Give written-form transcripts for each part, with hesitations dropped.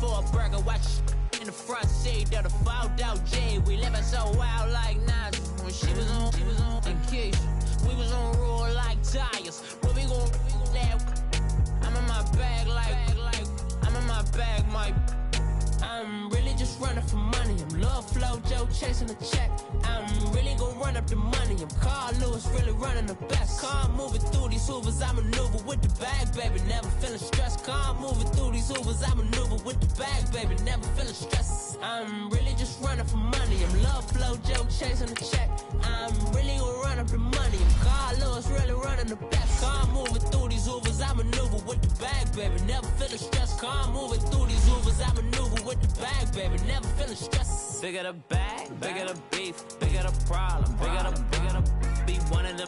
for a burger, watch in the front seat of the fouled out J. We living so wild like Nas. When she was on and Keisha, we was on roll like tires. Where we gon' I'm in my bag like I'm in my bag, Mike. I'm really just running for money. I'm Love Flow Joe chasing the check. I'm really gonna run up the money. I'm Carl Lewis, really running the best. Car moving through these Hoovers, I maneuver with the bag, baby. Never feeling stressed. Car moving through these Hoovers, I maneuver with the bag, baby. Never feeling stressed. I'm really just running for money. I'm Love Flow Joe chasing the check. I'm really gonna run up the money. I'm Carl Lewis, really running the best. Car moving through these Hoovers, I maneuver with the bag, baby. Never feeling stressed. Car moving through these Hoovers, I maneuver with the bag, baby. Never feeling stressed. Bigger the bag, bigger the beef, bigger the problem, bigger the be one in the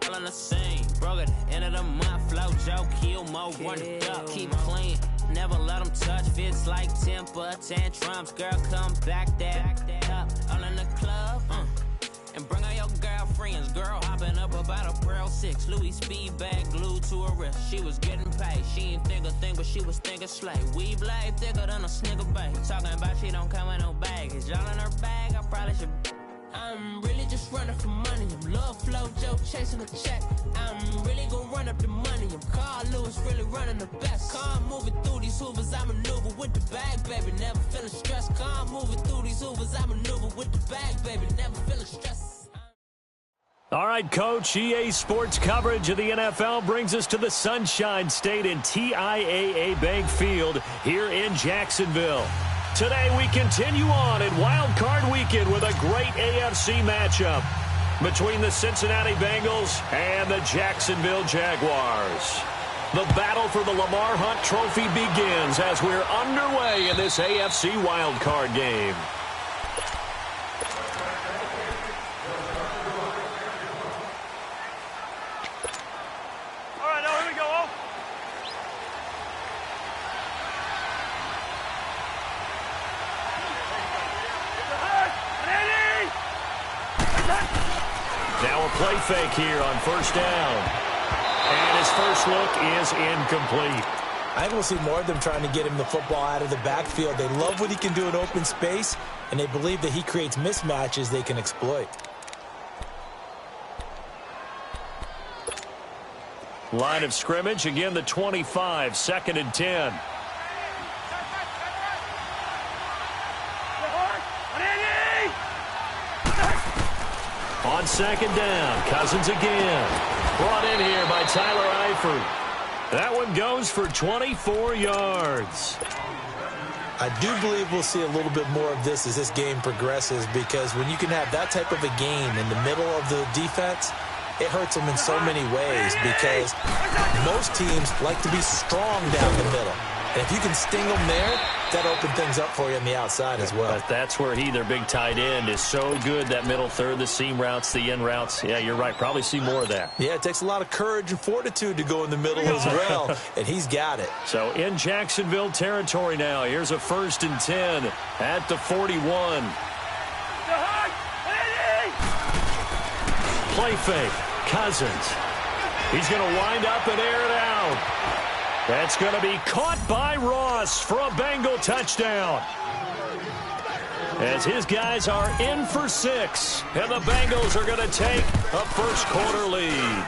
all in the same. Broke at the end of the month, flow Joe, kill mo, run it up, keep clean. Never let them touch, fits like temper tantrums. Girl, come back that up, all in the club, and bring all your girlfriends. Girl hopping up about a Pearl 6 Louis speed bag glued to her wrist. She was getting paid, she ain't think a thing, but she was thinking slay. We blade thicker than a snicker bag. Talking about she don't come with no baggage. All in her bag, I probably should. I'm really just running for money. I'm Love Flow Joe chasing a check. I'm really gonna run up the money. I'm Carl Lewis, really running the best. Car moving through these Hoovers, I maneuver with the bag, baby. Never feeling stressed. Car moving through these Hoovers, I maneuver with the bag, baby. Never feeling stressed. All right, Coach, EA Sports coverage of the NFL brings us to the Sunshine State in TIAA Bank Field here in Jacksonville. Today we continue on in Wild Card Weekend with a great AFC matchup between the Cincinnati Bengals and the Jacksonville Jaguars. The battle for the Lamar Hunt Trophy begins as we're underway in this AFC Wild Card game. Now a play fake here on first down. And his first look is incomplete. I think we'll see more of them trying to get him the football out of the backfield. They love what he can do in open space, and they believe that he creates mismatches they can exploit. Line of scrimmage, again the 25, 2nd and 10. On 2nd down, Cousins again. Brought in here by Tyler Eifert. That one goes for 24 yards. I do believe we'll see a little bit more of this as this game progresses, because when you can have that type of a game in the middle of the defense, it hurts them in so many ways, because most teams like to be strong down the middle. And if you can sting them there, that opens things up for you on the outside as well. But that's where their big tight end, is so good, that middle third, the seam routes, the in routes. Yeah, you're right. Probably see more of that. Yeah, it takes a lot of courage and fortitude to go in the middle as well, and he's got it. So in Jacksonville territory now, here's a 1st and 10 at the 41. Play fake. Cousins. He's going to wind up and air it out. That's going to be caught by Ross for a Bengal touchdown. As his guys are in for 6, and the Bengals are going to take a first-quarter lead.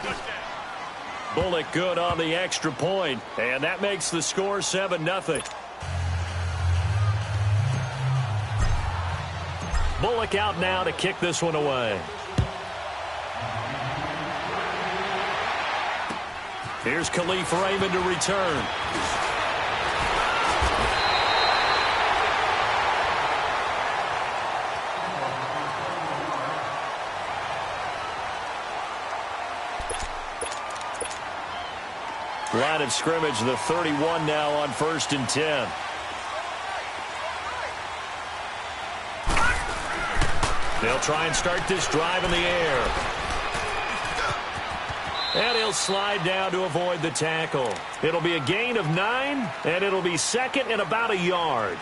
Bullock good on the extra point, and that makes the score 7-0. Bullock out now to kick this one away. Here's Khalif Raymond to return. Line of scrimmage, the 31 now on 1st and 10. They'll try and start this drive in the air. And he'll slide down to avoid the tackle. It'll be a gain of 9, and it'll be 2nd and about a yard.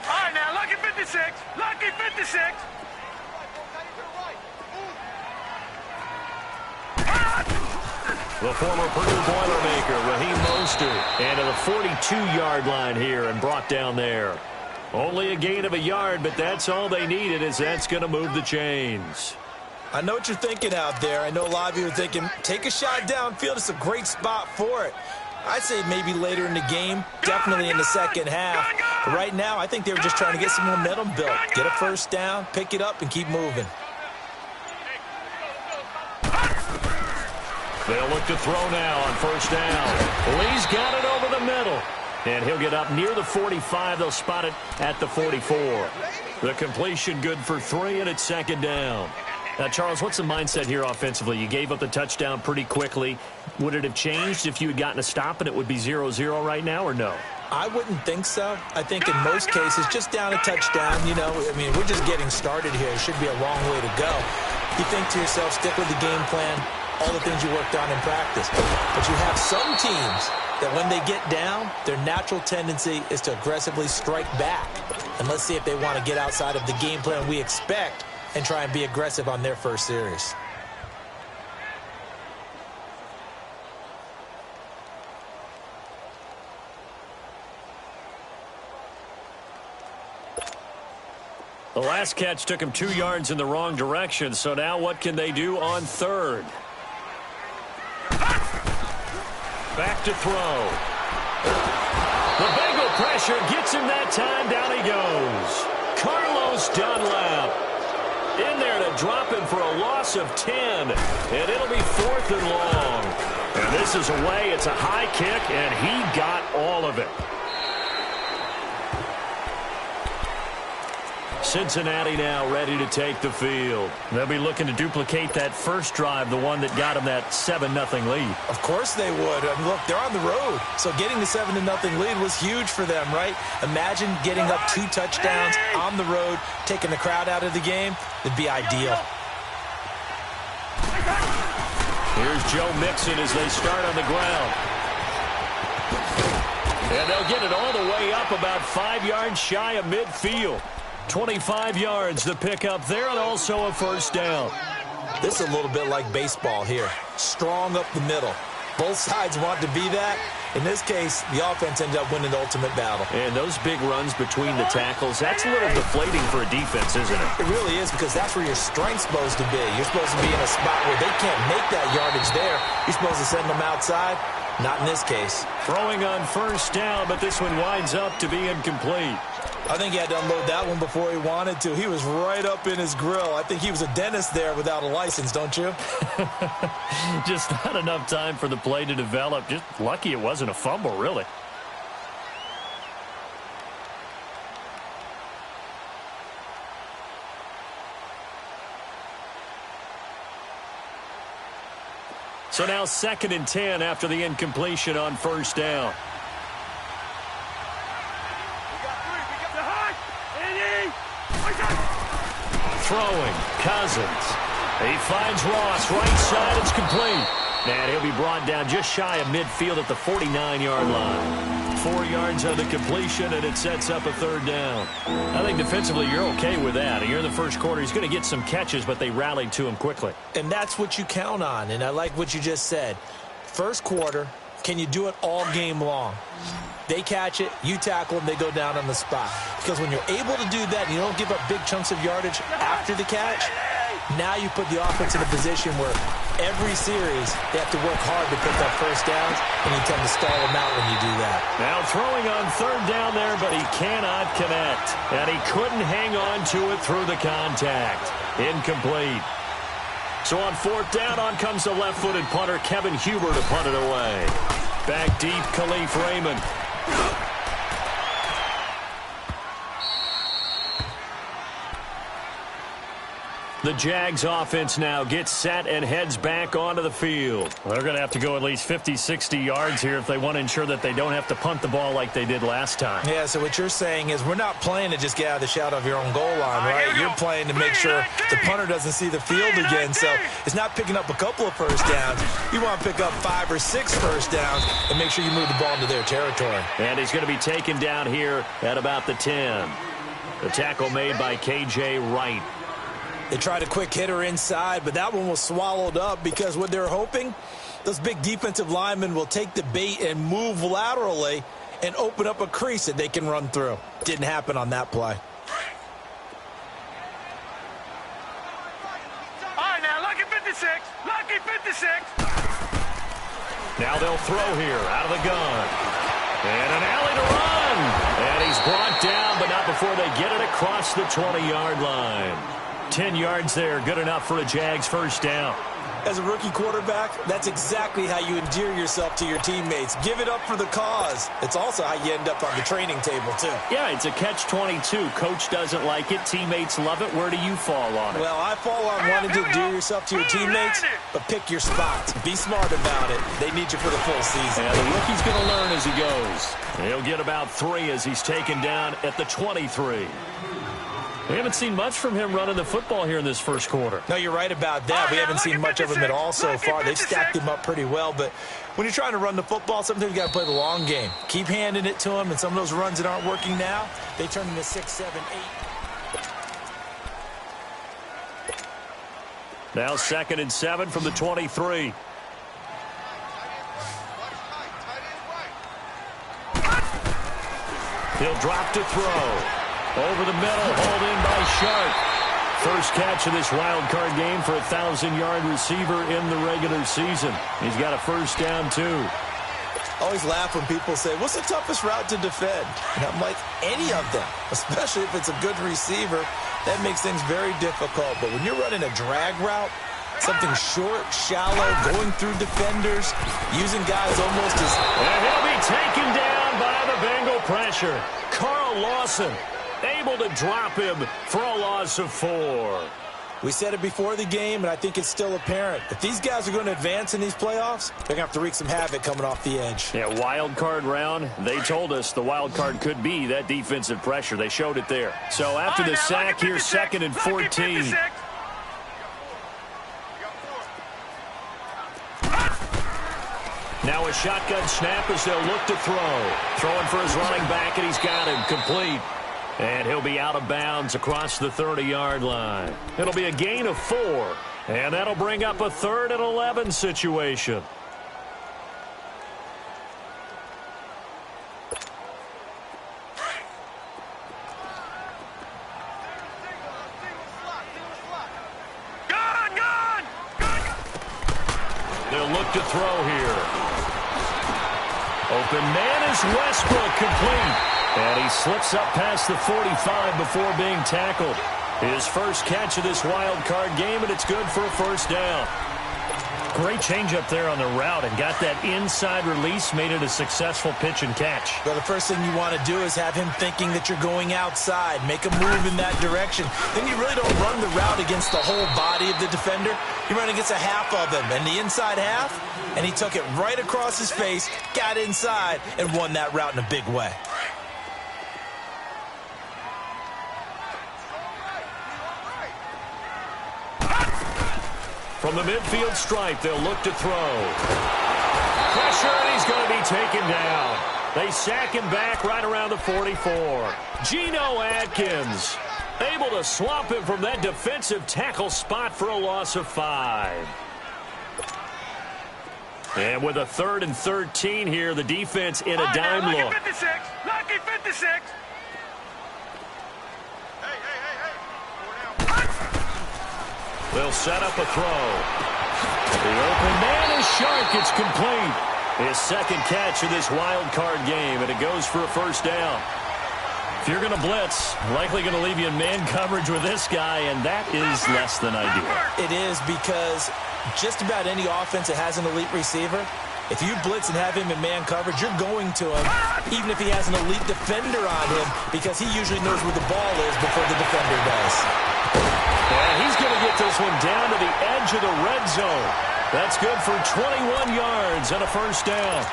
All right, now, lucky 56. Lucky 56. The former Purdue Boilermaker, Raheem Mostert, and to the 42-yard line here and brought down there. Only a gain of a yard, but that's all they needed, as that's going to move the chains. I know what you're thinking out there. I know a lot of you are thinking, take a shot downfield. It's a great spot for it. I'd say maybe later in the game, definitely in the second half. But right now, I think they were just trying to get some momentum built. Get a first down, pick it up, and keep moving. They'll look to throw now on first down. Lee's got it over the middle. And he'll get up near the 45. They'll spot it at the 44. The completion good for 3, and it's second down. Now, Charles, what's the mindset here offensively? You gave up the touchdown pretty quickly. Would it have changed if you had gotten a stop and it would be 0-0 right now, or no? I wouldn't think so. I think in most cases, just down a touchdown, you know, I mean, we're just getting started here. It should be a long way to go. You think to yourself, stick with the game plan, all the things you worked on in practice. But you have some teams that when they get down, their natural tendency is to aggressively strike back. And let's see if they want to get outside of the game plan we expect and try and be aggressive on their first series. The last catch took him 2 yards in the wrong direction, so now what can they do on third? Back to throw. The Bengal pressure gets him that time. Down he goes. Carlos Dunlap in there to drop him for a loss of 10. And it'll be 4th and long. And this is away. It's a high kick, and he got all of it. Cincinnati now ready to take the field. They'll be looking to duplicate that first drive, the one that got them that 7-0 lead. Of course they would. I mean, look, they're on the road. So getting the 7-0 lead was huge for them, right? Imagine getting up 2 touchdowns on the road, taking the crowd out of the game. It'd be ideal. Here's Joe Mixon as they start on the ground. And they'll get it all the way up about 5 yards shy of midfield. 25 yards the pick up there, and also a first down. This is a little bit like baseball here. Strong up the middle. Both sides want to be that. In this case, the offense ended up winning the ultimate battle. And those big runs between the tackles, that's a little deflating for a defense, isn't it? It really is, because that's where your strength's supposed to be. You're supposed to be in a spot where they can't make that yardage there. You're supposed to send them outside. Not in this case. Throwing on first down, but this one winds up to be incomplete. I think he had to unload that one before he wanted to. He was right up in his grill. I think he was a dentist there without a license, don't you? Just not enough time for the play to develop. Just lucky it wasn't a fumble, really. So now 2nd and 10 after the incompletion on first down. Throwing, Cousins. He finds Ross, right side, it's complete. And he'll be brought down just shy of midfield at the 49-yard line. 4 yards on the completion, and it sets up a 3rd down. I think defensively you're okay with that. You're in the first quarter. He's going to get some catches, but they rallied to him quickly. And that's what you count on, and I like what you just said. First quarter, can you do it all game long? They catch it, you tackle them, they go down on the spot. Because when you're able to do that and you don't give up big chunks of yardage after the catch, now you put the offense in a position where every series they have to work hard to pick up first downs, and you tend to stall them out when you do that. Now throwing on 3rd down there, but he cannot connect. And he couldn't hang on to it through the contact. Incomplete. So on 4th down, on comes the left-footed punter, Kevin Huber, to punt it away. Back deep, Khalif Raymond. The Jags offense now gets set and heads back onto the field. They're going to have to go at least 50, 60 yards here if they want to ensure that they don't have to punt the ball like they did last time. Yeah, so what you're saying is we're not playing to just get out of the shadow of your own goal line, right? You're playing to make sure the punter doesn't see the field again. So it's not picking up a couple of first downs. You want to pick up 5 or 6 first downs and make sure you move the ball into their territory. And he's going to be taken down here at about the 10. The tackle made by K.J. Wright. They tried a quick hitter inside, but that one was swallowed up because what they're hoping Those big defensive linemen will take the bait and move laterally and open up a crease that they can run through. Didn't happen on that play. All right, now, lucky 56. Lucky 56. Now they'll throw here out of the gun. And an alley to run. And he's brought down, but not before they get it across the 20-yard line. 10 yards there, good enough for a Jags first down. As a rookie quarterback, that's exactly how you endear yourself to your teammates. Give it up for the cause. It's also how you end up on the training table, too. Yeah, it's a catch-22. Coach doesn't like it. Teammates love it. Where do you fall on it? Well, I fall on wanting to endear yourself to your teammates, but pick your spots. Be smart about it. They need you for the full season. And the rookie's going to learn as he goes. He'll get about 3 as he's taken down at the 23. We haven't seen much from him running the football here in this first quarter. No, you're right about that. We haven't seen much of him at all so far. They've stacked him up pretty well, but when you're trying to run the football, sometimes you got to play the long game. Keep handing it to him, and some of those runs that aren't working now, they turn into 6, 7, 8. Now 2nd and 7 from the 23. He'll drop to throw. Over the middle, hauled in by Sharp. First catch of this wild card game for a 1,000-yard receiver in the regular season. He's got a first down, too. Always laugh when people say, what's the toughest route to defend? And I'm like, any of them, especially if it's a good receiver. That makes things very difficult. But when you're running a drag route, something short, shallow, going through defenders, using guys almost as... And he'll be taken down by the Bengal pressure. Carl Lawson able to drop him for a loss of 4. We said it before the game, and I think it's still apparent. If these guys are going to advance in these playoffs, they're going to have to wreak some havoc coming off the edge. Yeah, wild card round. They told us the wild card could be that defensive pressure. They showed it there. So after the sack, here's 2nd and 14. Now a shotgun snap as they'll look to throw. Throwing for his running back, and he's got him complete. And he'll be out of bounds across the 30-yard line. It'll be a gain of 4. And that'll bring up a 3rd and 11 situation. They'll look to throw here. Open man is Westbrook, complete. And he slips up past the 45 before being tackled. His first catch of this wild card game, and it's good for a first down. Great change up there on the route and got that inside release, made it a successful pitch and catch. Well, the first thing you want to do is have him thinking that you're going outside, make a move in that direction. Then you really don't run the route against the whole body of the defender. You run against a half of him, and the inside half, and he took it right across his face, got inside, and won that route in a big way. From the midfield stripe, they'll look to throw. Pressure, and he's going to be taken down. They sack him back right around the 44. Geno Atkins able to swamp him from that defensive tackle spot for a loss of 5. And with a 3rd and 13 here, the defense in a dime look. Lucky 56. Lucky 56. They'll set up a throw. The open man is Sharp. It's complete. His 2nd catch of this wild card game, and it goes for a first down. If you're going to blitz, likely going to leave you in man coverage with this guy, and that is less than ideal. It is, because just about any offense that has an elite receiver, if you blitz and have him in man coverage, you're going to him, even if he has an elite defender on him, because he usually knows where the ball is before the defender does. And he's going to get this one down to the edge of the red zone. That's good for 21 yards and a first down.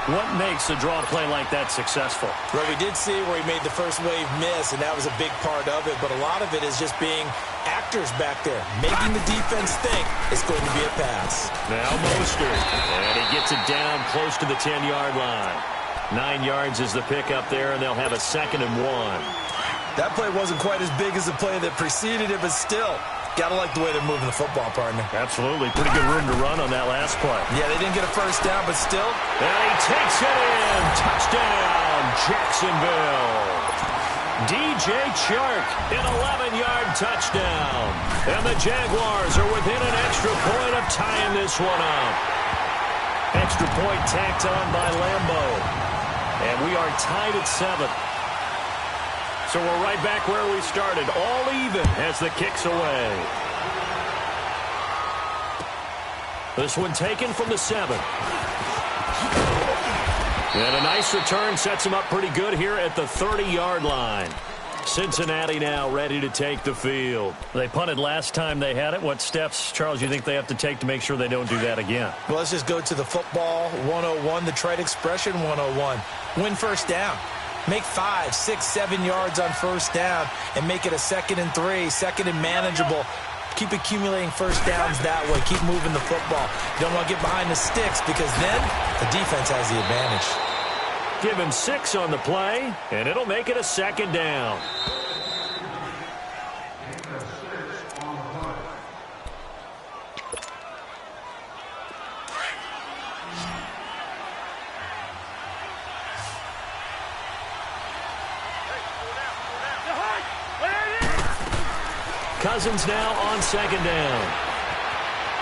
What makes a draw play like that successful? Well, we did see where he made the first wave miss, and that was a big part of it. But a lot of it is just being actors back there, making the defense think it's going to be a pass. Now Mostert, and he gets it down close to the 10-yard line. 9 yards is the pickup there, and they'll have a 2nd and 1. That play wasn't quite as big as the play that preceded it, but still, Gotta like the way they're moving the football, partner. Absolutely. Pretty good room to run on that last play. Yeah, they didn't get a first down, but still. And he takes it in. Touchdown, Jacksonville. DJ Chark, an 11-yard touchdown. And the Jaguars are within an extra point of tying this one up. Extra point tacked on by Lambo. And we are tied at 7. So we're right back where we started, all even as the kick's away. This one taken from the 7. And a nice return sets him up pretty good here at the 30-yard line. Cincinnati now ready to take the field. They punted last time they had it. What steps, Charles, you think they have to take to make sure they don't do that again? Well, let's just go to the football 101, the trite expression 101. Win first down. Make 5, 6, 7 yards on first down and make it a 2nd and 3, 2nd and manageable. Keep accumulating first downs that way. Keep moving the football. You don't want to get behind the sticks because then the defense has the advantage. Give him 6 on the play, and it'll make it a 2nd down. Cousins now on 2nd down.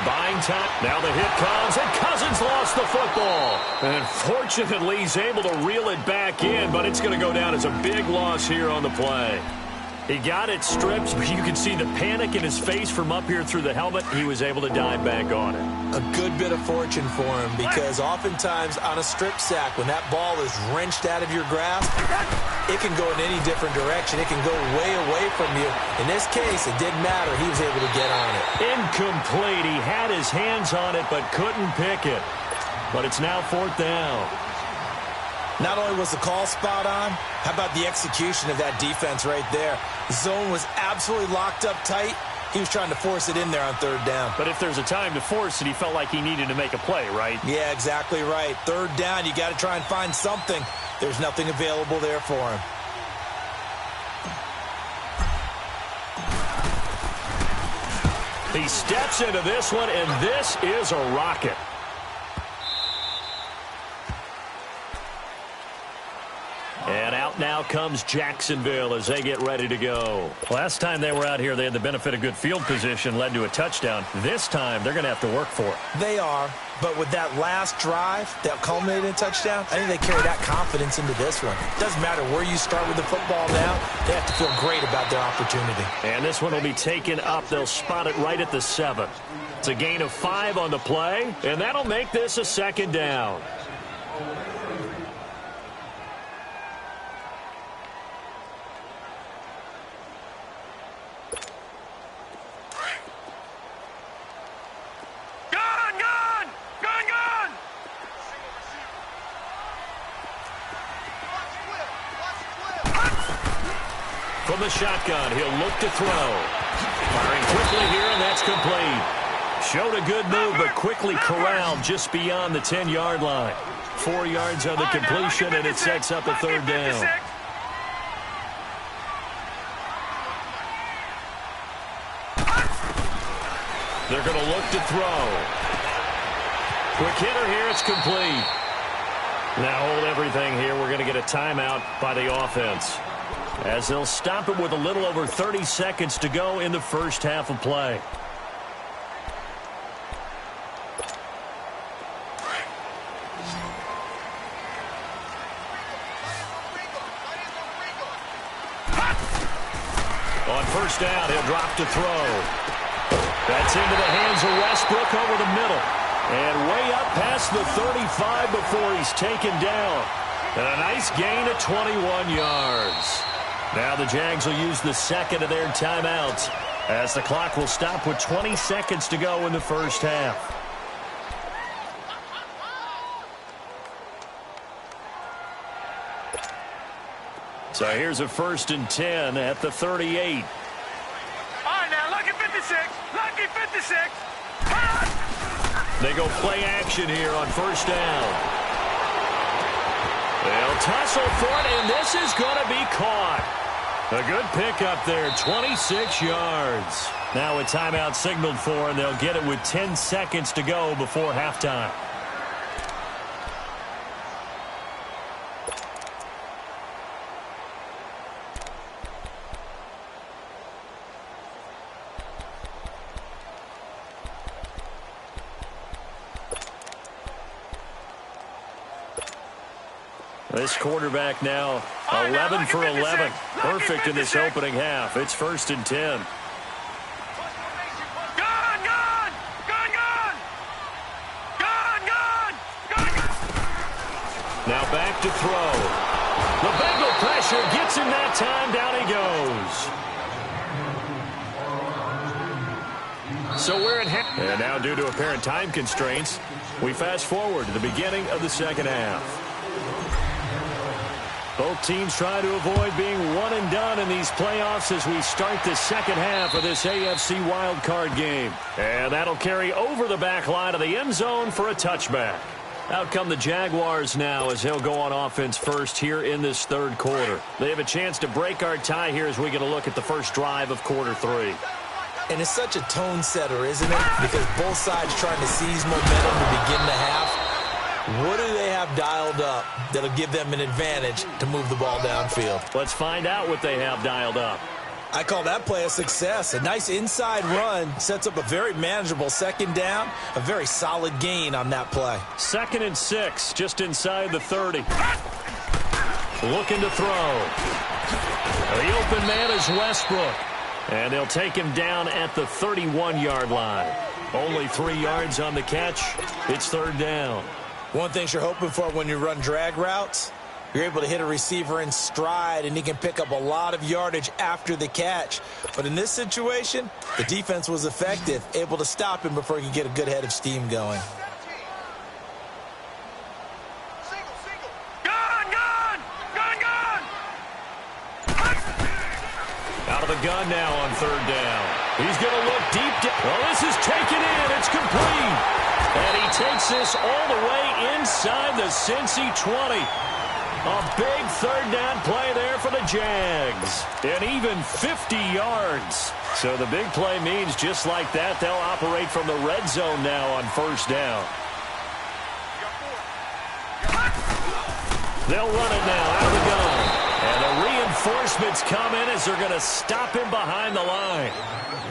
Buying time. Now the hit comes, and Cousins lost the football. And fortunately, he's able to reel it back in, but it's going to go down as a big loss here on the play. He got it stripped, but you can see the panic in his face from up here through the helmet. He was able to dive back on it. A good bit of fortune for him because oftentimes on a strip sack, when that ball is wrenched out of your grasp, it can go in any different direction. It can go way away from you. In this case, it didn't matter. He was able to get on it. Incomplete. He had his hands on it, but couldn't pick it. But it's now 4th down. Not only was the call spot on, how about the execution of that defense right there? The zone was absolutely locked up tight. He was trying to force it in there on 3rd down. But if there's a time to force it, he felt like he needed to make a play, right? Yeah, exactly right. 3rd down, you got to try and find something. There's nothing available there for him. He steps into this one, and this is a rocket. And out now comes Jacksonville as they get ready to go. Last time they were out here, they had the benefit of good field position, led to a touchdown. This time, they're going to have to work for it. They are, but with that last drive that culminated in a touchdown, I think they carry that confidence into this one. Doesn't matter where you start with the football now, they have to feel great about their opportunity. And this one will be taken up. They'll spot it right at the 7. It's a gain of 5 on the play, and that'll make this a 2nd down. From the shotgun, he'll look to throw. Firing quickly here, and that's complete. Showed a good move, but quickly corralled just beyond the 10-yard line. 4 yards on the completion, and it sets up a 3rd down. They're going to look to throw. Quick hitter here, it's complete. Now hold everything here. We're going to get a timeout by the offense, as they'll stop it with a little over 30 seconds to go in the first half of play. On first down, he'll drop to throw. That's into the hands of Westbrook over the middle. And way up past the 35 before he's taken down. And a nice gain of 21 yards. Now the Jags will use the 2nd of their timeouts, as the clock will stop with 20 seconds to go in the first half. So here's a 1st and 10 at the 38. All right, now, lucky 56. Lucky 56. They go play action here on first down. They'll tussle for it, and this is going to be caught. A good pickup there, 26 yards. Now a timeout signaled for, and they'll get it with 10 seconds to go before halftime. This quarterback now 11 for 11. Perfect in this opening half. It's 1st and 10. Now back to throw. The Bengal pressure gets him that time. Down he goes. So we're in half. And now due to apparent time constraints, we fast forward to the beginning of the second half. Both teams try to avoid being one and done in these playoffs as we start the second half of this AFC wildcard game. And that'll carry over the back line of the end zone for a touchback. Out come the Jaguars now as they'll go on offense first here in this third quarter. They have a chance to break our tie here as we get a look at the first drive of quarter 3. And it's such a tone setter, isn't it? Because both sides trying to seize momentum to begin the half. What do they have dialed up that'll give them an advantage to move the ball downfield? Let's find out what they have dialed up. I call that play a success. A nice inside run sets up a very manageable second down. A very solid gain on that play. 2nd and 6, just inside the 30. Looking to throw. The open man is Westbrook. And they'll take him down at the 31-yard line. Only 3 yards on the catch. It's 3rd down. One thing you're hoping for when you run drag routes, you're able to hit a receiver in stride, and he can pick up a lot of yardage after the catch. But in this situation, the defense was effective, able to stop him before he could get a good head of steam going. Out of the gun now on 3rd down. He's going to look deep down. Well, this is taken in. It's complete. And he takes this all the way inside the Cincy 20. A big 3rd down play there for the Jags. And even 50 yards. So the big play means just like that, they'll operate from the red zone now on 1st down. They'll run it now out of the gun. And the reinforcements come in as they're going to stop him behind the line.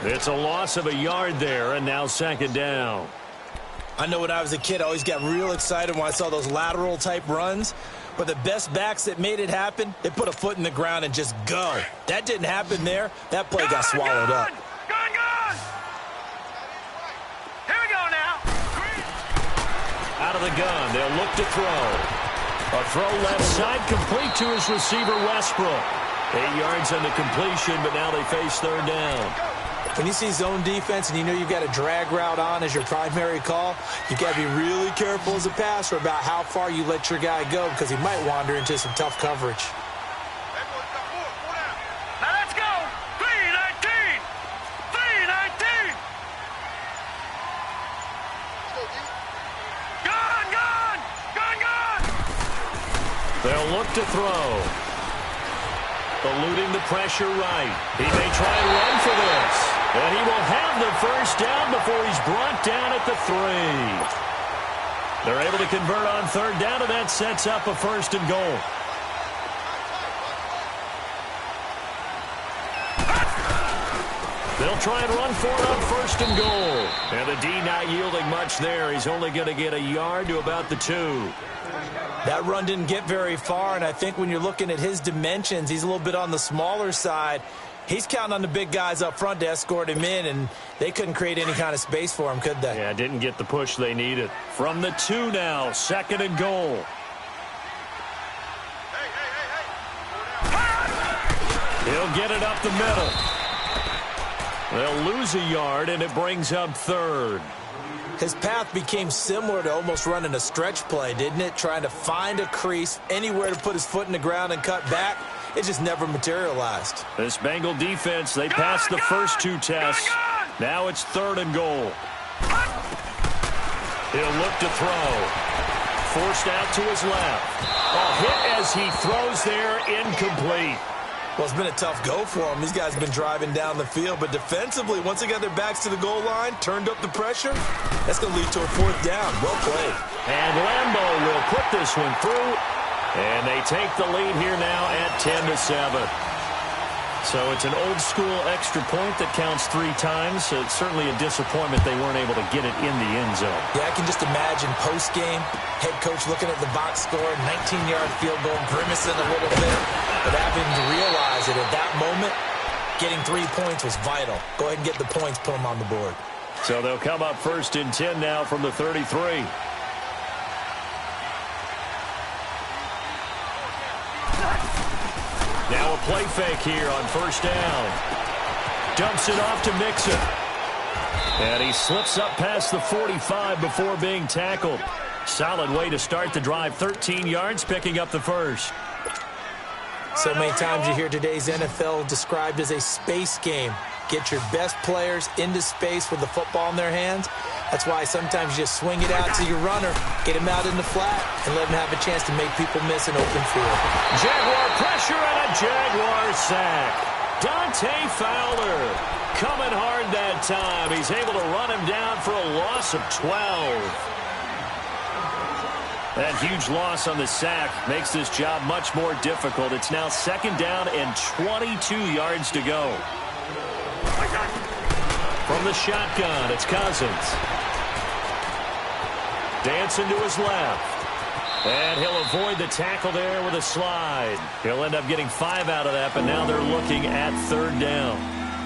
It's a loss of a yard there, and now 2nd down. I know when I was a kid, I always got real excited when I saw those lateral-type runs. But the best backs that made it happen, they put a foot in the ground and just go. That didn't happen there. That play got swallowed up. Gun! Here we go now. Out of the gun, they'll look to throw. A throw left side, complete to his receiver, Westbrook. 8 yards on the completion, but now they face 3rd down. When you see zone defense and you know you've got a drag route on as your primary call, you've got to be really careful as a passer about how far you let your guy go because he might wander into some tough coverage. Now let's go. 3-19. 3-19. Gun! They'll look to throw. Eluding the pressure right. He may try and run for this. And he will have the 1st down before he's brought down at the 3. They're able to convert on 3rd down, and that sets up a 1st and goal. They'll try and run for it on 1st and goal. And the D not yielding much there. He's only going to get a yard to about the 2. That run didn't get very far, and I think when you're looking at his dimensions, he's a little bit on the smaller side. He's counting on the big guys up front to escort him in, and they couldn't create any kind of space for him, could they? Yeah, didn't get the push they needed. From the 2 now, 2nd and goal. He'll get it up the middle. They'll lose a yard, and it brings up 3rd. His path became similar to almost running a stretch play, didn't it? Trying to find a crease, anywhere to put his foot in the ground and cut back. It just never materialized. This Bengal defense, they passed the first 2 tests. Now it's 3rd and goal. He'll look to throw. Forced out to his left. A hit as he throws there, incomplete. Well, it's been a tough go for them. These guys have been driving down the field, but defensively, once they got their backs to the goal line, turned up the pressure, that's going to lead to a 4th down. Well played. And Lambo will put this one through, and they take the lead here now at 10-7. So it's an old-school extra point that counts 3 times. So it's certainly a disappointment they weren't able to get it in the end zone. Yeah, I can just imagine post-game, head coach looking at the box score, 19-yard field goal, grimacing a little bit, but having to realize that at that moment, getting 3 points was vital. Go ahead and get the points, put them on the board. So they'll come up 1st and 10 now from the 33. Now a play fake here on 1st down. Dumps it off to Mixon. And he slips up past the 45 before being tackled. Solid way to start the drive. 13 yards, picking up the 1st. So many times you hear today's NFL described as a space game. Get your best players into space with the football in their hands. That's why sometimes you just swing it out to your runner, get him out in the flat, and let him have a chance to make people miss an open field. Jaguar pressure and a Jaguar sack. Dante Fowler coming hard that time. He's able to run him down for a loss of 12. That huge loss on the sack makes this job much more difficult. It's now 2nd down and 22 yards to go. From the shotgun, it's Cousins. Dancing to his left. And he'll avoid the tackle there with a slide. He'll end up getting 5 out of that, but now they're looking at 3rd down.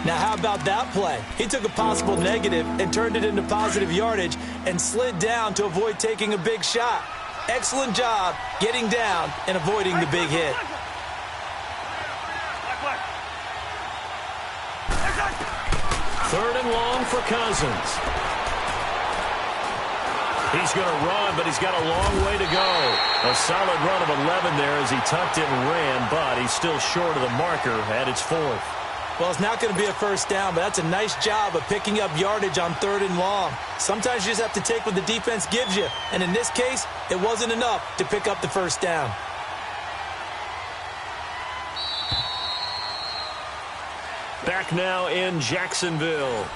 Now, how about that play? He took a possible negative and turned it into positive yardage and slid down to avoid taking a big shot. Excellent job getting down and avoiding the big hit. 3rd and long for Cousins. He's going to run, but he's got a long way to go. A solid run of 11 there as he tucked it and ran, but he's still short of the marker at its 4th. Well, it's not going to be a 1st down, but that's a nice job of picking up yardage on 3rd and long. Sometimes you just have to take what the defense gives you, and in this case, it wasn't enough to pick up the 1st down. Back now in Jacksonville.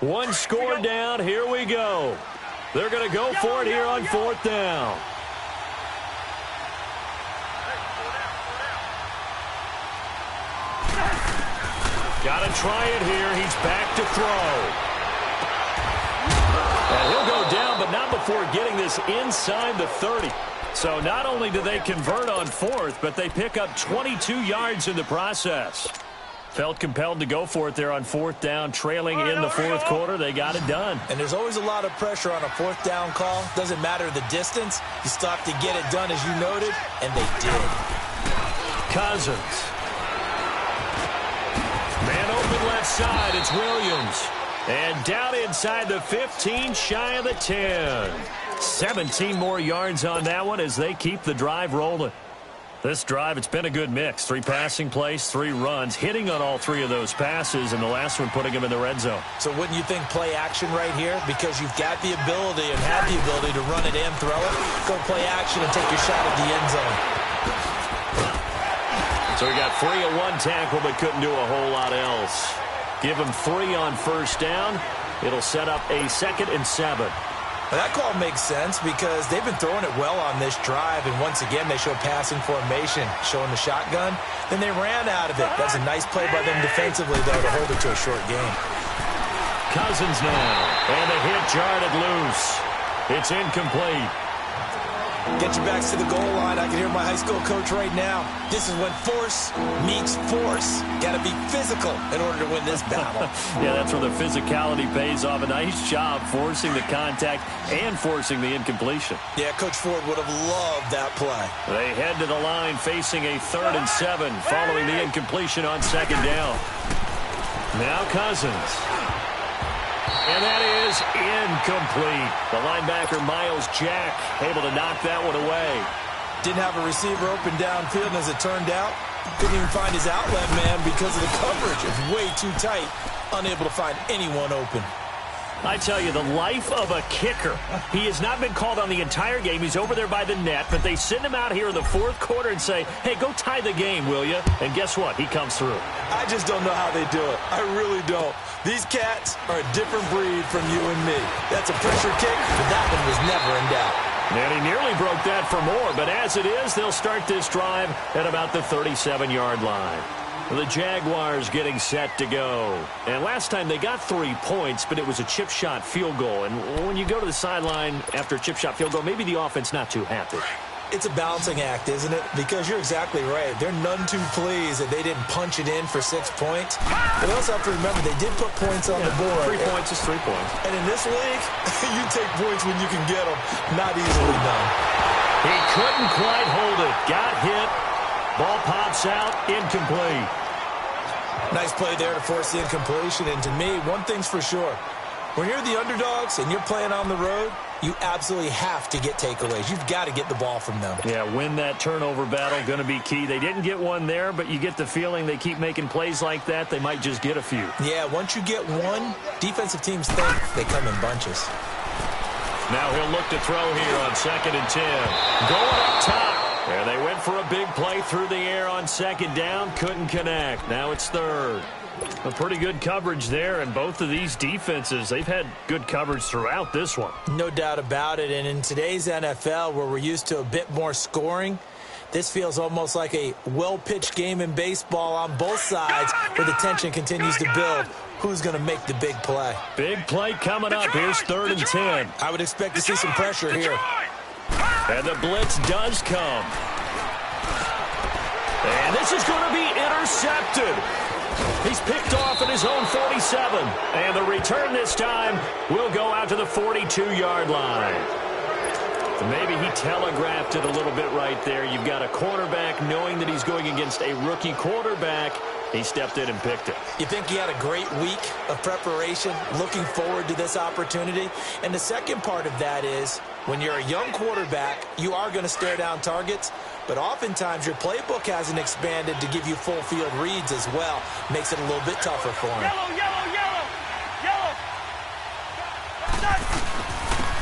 One score down. Here we go. They're going to go for it here on 4th down. Got to try it here. He's back to throw. And he'll go down, but not before getting this inside the 30. So not only do they convert on 4th, but they pick up 22 yards in the process. Felt compelled to go for it there on 4th down, trailing in the 4th quarter. They got it done. And there's always a lot of pressure on a 4th down call. Doesn't matter the distance. You still have to get it done, as you noted, and they did. Cousins. Man open left side. It's Williams. And down inside the 15, shy of the 10. 17 more yards on that one as they keep the drive rolling. This drive, it's been a good mix. 3 passing plays, 3 runs, hitting on all 3 of those passes, and the last one putting him in the red zone. So wouldn't you think play action right here? Because you've got the ability and have the ability to run it and throw it. Go play action and take your shot at the end zone. So we got 3 at 1 tackle, but couldn't do a whole lot else. Give him 3 on 1st down. It'll set up a 2nd and 7. Well, that call makes sense because they've been throwing it well on this drive, and once again, they show passing formation, showing the shotgun. Then they ran out of it. That's a nice play by them defensively, though, to hold it to a short game. Cousins now, and the hit jarred it loose. It's incomplete. Get your backs to the goal line. I can hear my high school coach right now. This is when force meets force. Got to be physical in order to win this battle. Yeah, that's where the physicality pays off. A nice job forcing the contact and forcing the incompletion. Yeah, Coach Ford would have loved that play. They head to the line facing a 3rd and 7 following the incompletion on 2nd down. Now Cousins. And that is incomplete. The linebacker, Miles Jack, able to knock that one away. Didn't have a receiver open downfield, and as it turned out, couldn't even find his outlet man because of the coverage. It's way too tight, unable to find anyone open. I tell you, the life of a kicker. He has not been called on the entire game. He's over there by the net, but they send him out here in the fourth quarter and say, hey, go tie the game, will you? And guess what? He comes through. I just don't know how they do it. I really don't. These cats are a different breed from you and me. That's a pressure kick, but that one was never in doubt. And he nearly broke that for more, but as it is, they'll start this drive at about the 37-yard line. The Jaguars getting set to go. And last time they got 3 points, but it was a chip shot field goal. And when you go to the sideline after a chip shot field goal, maybe the offense not too happy. It's a balancing act, isn't it? Because you're exactly right. They're none too pleased that they didn't punch it in for 6 points. But they also have to remember they did put points on the board. 3 points is 3 points. And in this league, you take points when you can get them. Not easily done. He couldn't quite hold it. Got hit. Ball pops out. Incomplete. Nice play there to force the incompletion. And to me, one thing's for sure. When you're the underdogs and you're playing on the road, you absolutely have to get takeaways. You've got to get the ball from them. Yeah, win that turnover battle, going to be key. They didn't get one there, but you get the feeling they keep making plays like that, they might just get a few. Yeah, once you get one, defensive teams think they come in bunches. Now he'll look to throw here on 2nd and 10. Going up top. There they went for a big play through the air on 2nd down. Couldn't connect. Now it's 3rd. A pretty good coverage there, and both of these defenses, they've had good coverage throughout this one. No doubt about it, and in today's NFL, where we're used to a bit more scoring, this feels almost like a well-pitched game in baseball on both sides, where the tension continues to build. Who's going to make the big play? Big play coming up. Here's 3rd and 10. I would expect to see some pressure here. And the blitz does come. And this is going to be intercepted. He's picked off at his own 47. And the return this time will go out to the 42-yard line. Maybe he telegraphed it a little bit right there. You've got a cornerback knowing that he's going against a rookie quarterback. He stepped in and picked it. You think he had a great week of preparation, looking forward to this opportunity? And the second part of that is, when you're a young quarterback, you are going to stare down targets, but oftentimes your playbook hasn't expanded to give you full field reads as well. Makes it a little bit tougher for him. Yellow, yellow, yellow, yellow.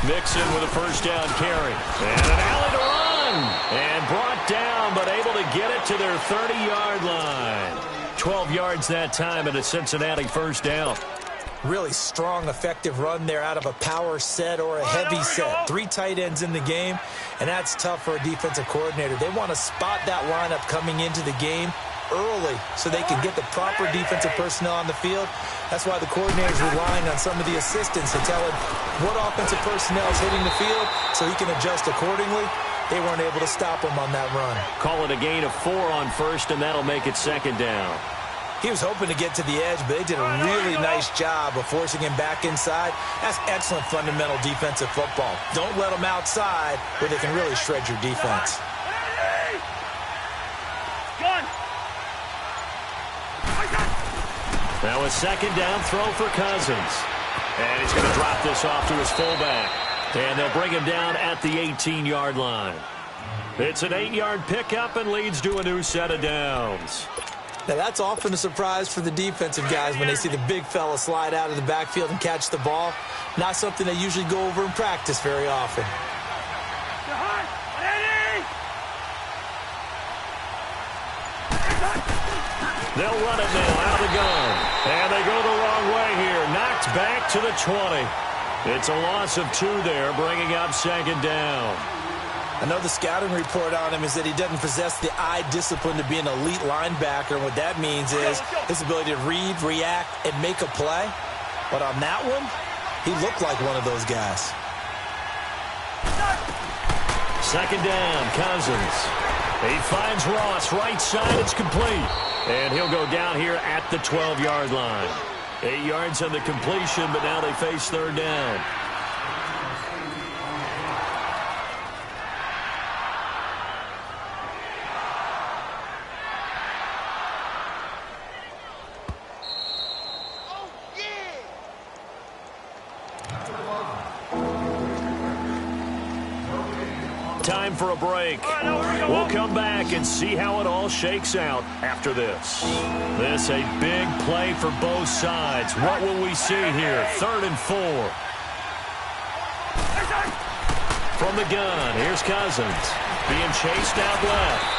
Mixon with a first down carry. And an alley to run. And brought down, but able to get it to their 30-yard line. 12 yards that time and a Cincinnati first down. Really strong, effective run there out of a power set or a heavy set. 3 tight ends in the game, and that's tough for a defensive coordinator. They want to spot that lineup coming into the game early so they can get the proper defensive personnel on the field. That's why the coordinator is relying on some of the assistants to tell him what offensive personnel is hitting the field so he can adjust accordingly. They weren't able to stop him on that run. Call it a gain of 4 on first, and that'll make it 2nd down. He was hoping to get to the edge, but they did a really nice job of forcing him back inside. That's excellent fundamental defensive football. Don't let them outside where they can really shred your defense. Now a 2nd down throw for Cousins. And he's going to drop this off to his fullback. And they'll bring him down at the 18-yard line. It's an 8-yard pickup and leads to a new set of downs. Now, that's often a surprise for the defensive guys when they see the big fella slide out of the backfield and catch the ball. Not something they usually go over in practice very often. They'll run it now out of the gun. And they go the wrong way here. Knocked back to the 20. It's a loss of 2 there, bringing up 2nd down. I know the scouting report on him is that he doesn't possess the eye discipline to be an elite linebacker. And what that means is his ability to read, react, and make a play. But on that one, he looked like one of those guys. 2nd down, Cousins. He finds Ross, right side, it's complete. And he'll go down here at the 12-yard line. 8 yards on the completion, but now they face 3rd down. time for a break. We'll come back and see how it all shakes out after this. This a big play for both sides. What will we see here? 3rd and 4. From the gun, here's Cousins. Being chased out left.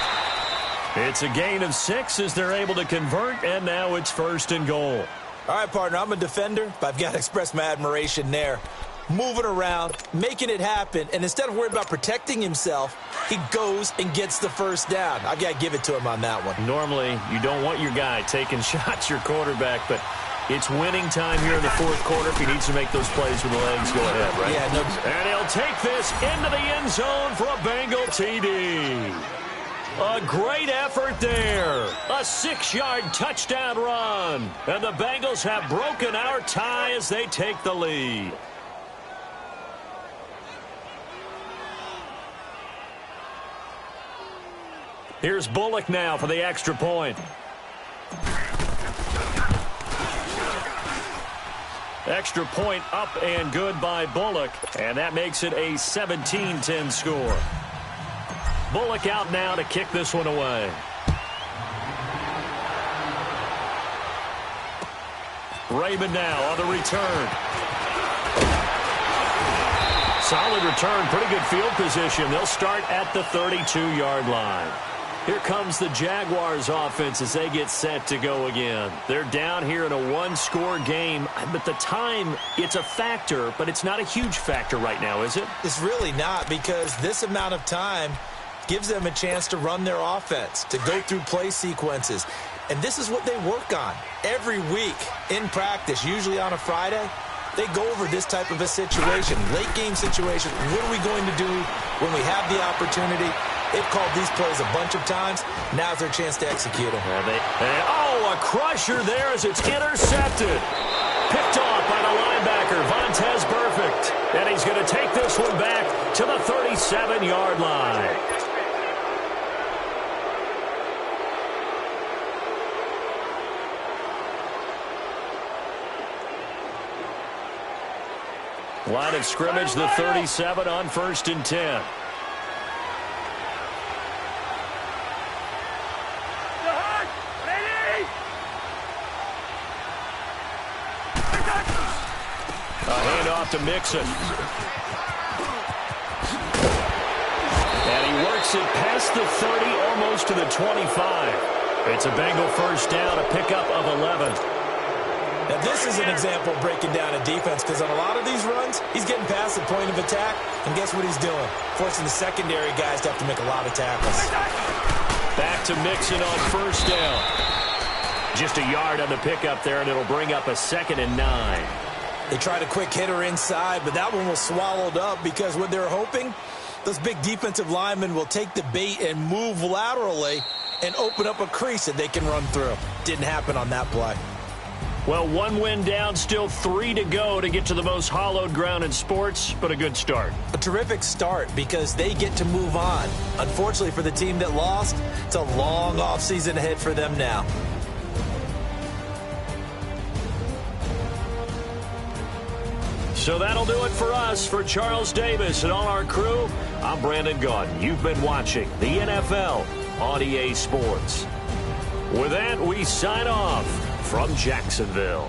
It's a gain of 6 as they're able to convert, and now it's 1st and goal. All right, partner, I'm a defender, but I've got to express my admiration there. Moving around, making it happen, and instead of worrying about protecting himself, he goes and gets the first down. I've got to give it to him on that one. Normally, you don't want your guy taking shots, your quarterback, but it's winning time here in the 4th quarter if he needs to make those plays with the legs. Go ahead, right? Yeah, no. And he'll take this into the end zone for a Bengal TD. A great effort there. A 6-yard touchdown run. And the Bengals have broken our tie as they take the lead. Here's Bullock now for the extra point. Extra point up and good by Bullock. And that makes it a 17-10 score. Bullock out now to kick this one away. Raymond now on the return. Solid return, pretty good field position. They'll start at the 32-yard line. Here comes the Jaguars offense as they get set to go again. They're down here in a 1-score game, but the time, it's a factor, but it's not a huge factor right now, is it? It's really not, because this amount of time gives them a chance to run their offense, to go through play sequences. And this is what they work on every week in practice, usually on a Friday. They go over this type of a situation, late-game situation. What are we going to do when we have the opportunity? They've called these plays a bunch of times. Now's their chance to execute them. A crusher there as it's intercepted. Picked off by the linebacker, Vontaze Burfict. And he's going to take this one back to the 37-yard line. Line of scrimmage, the 37 on 1st and 10. A handoff to Mixon. And he works it past the 30, almost to the 25. It's a Bengal first down, a pickup of 11. Now, this is an example of breaking down a defense, because on a lot of these runs, he's getting past the point of attack, and guess what he's doing? Forcing the secondary guys to have to make a lot of tackles. Back to Mixon on first down. Just a yard on the pickup there, and it'll bring up a 2nd and 9. They tried a quick hitter inside, but that one was swallowed up because what they're hoping, those big defensive linemen will take the bait and move laterally and open up a crease that they can run through. Didn't happen on that play. Well, 1 win down, still 3 to go to get to the most hallowed ground in sports, but a good start. A terrific start because they get to move on. Unfortunately for the team that lost, it's a long offseason ahead for them now. So that'll do it for us. For Charles Davis and all our crew, I'm Brandon Gaudin. You've been watching the NFL on EA Sports. With that, we sign off from Jacksonville.